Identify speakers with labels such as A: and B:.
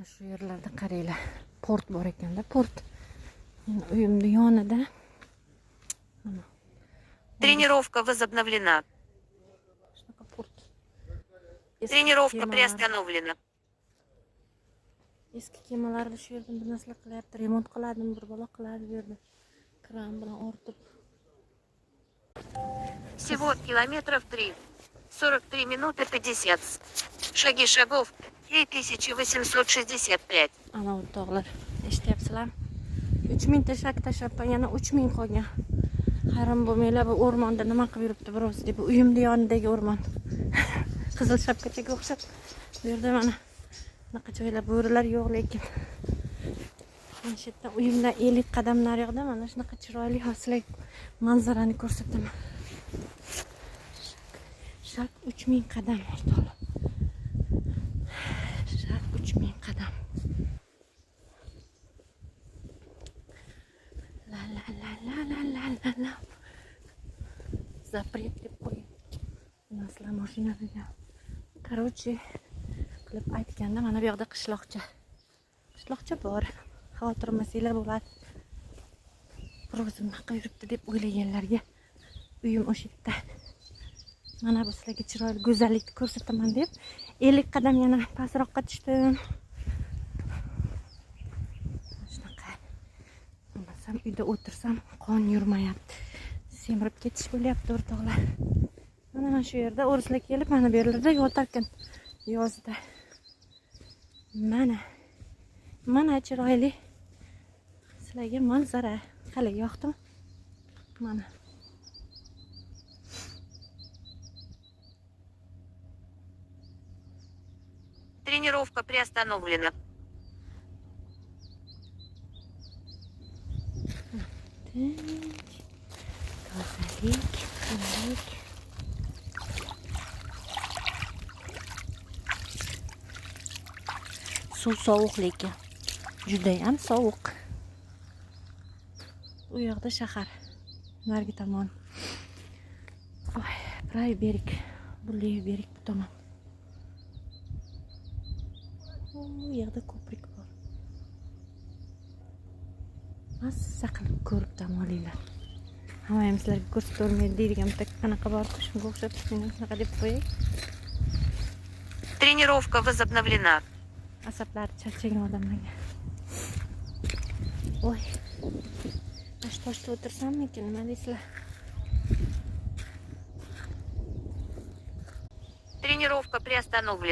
A: Mana shu yerlarda qaranglar, port bor ekanda, port. Meni uyimni yonida. Mana
B: Тренировка возобновлена.
A: shunaqa port.
B: Тренировка приостановлена.
A: Eski kemalarni shu yerdan bir narsalar qilyapti, remont qiladimi, bir bola qiladi bu yerda. Kran bilan ortib.
B: Всего километров 3. 43 минуты 50. Шаги шагов 3865.
A: Ana bu tog'lar, eshityapsizlar? 3000 ta shak tashlab, yana 3000 qolgan. Hayron bo'lmanglar, bu o'rmonda nima qilib yuribdi biroz deb. Uyimni yonidagi o'rmon. Qizil shapkachaga o'xshab. Bu yerda mana bunaqa joylar, bo'rilar yo'q lekin. Mana shu yerdan uyimdan 50 qadam nariyoqda mana shunaqa chiroyli hosillik manzarani ko'rsataman. Shak 3000 qadam o'rtoqlar. Shak 3000 qadam. La la la la la la la la. Запрет deb qo'ying. Naslar mashinasiga. Короче, qilib aytganda mana bu yoqda qishloqcha. Qishloqcha bor. Xavotirmasanglar bo'ladi. Biroz nima yuribdi deb o'ylaganlarga uyim o'sha yerda. Mana bu sizlarga chiroyli go'zallikni ko'rsataman deb 50 qadam yana pastroqqa tushdim. Shunaqa. Bo'lmasam uyda o'tirsam qon yurmayapti. Semirib ketish bo'lyapti o'rtoqlar. Mana shu yerda o'rislar kelib, mana bu yerlarda yotarkan yozda. Mana chiroyli sizlarga manzara. Hali yoqdimi? Mana.
B: Тренировка приостановлена.
A: Tozalik. Suv sovuq lekin. Juda ham sovuq. U yoqda shahar. Nargi tomon. Voy, pravый берег, bu levi berg bu tomon. U yerda ko'prik bor. Massa qilib ko'ribdan olinglar. Hamma ham sizlarga ko'rsatib o'rmaydi deydigan bitta qanaqa bor-ku, shunga o'xshab shunaqa deb qo'yay.
B: Тренировка возобновлена.
A: Asablari charchagan odamlarga. Voy. Mana toshda o'tirsammikin, nima deysizlar?
B: Тренировка приостановлена.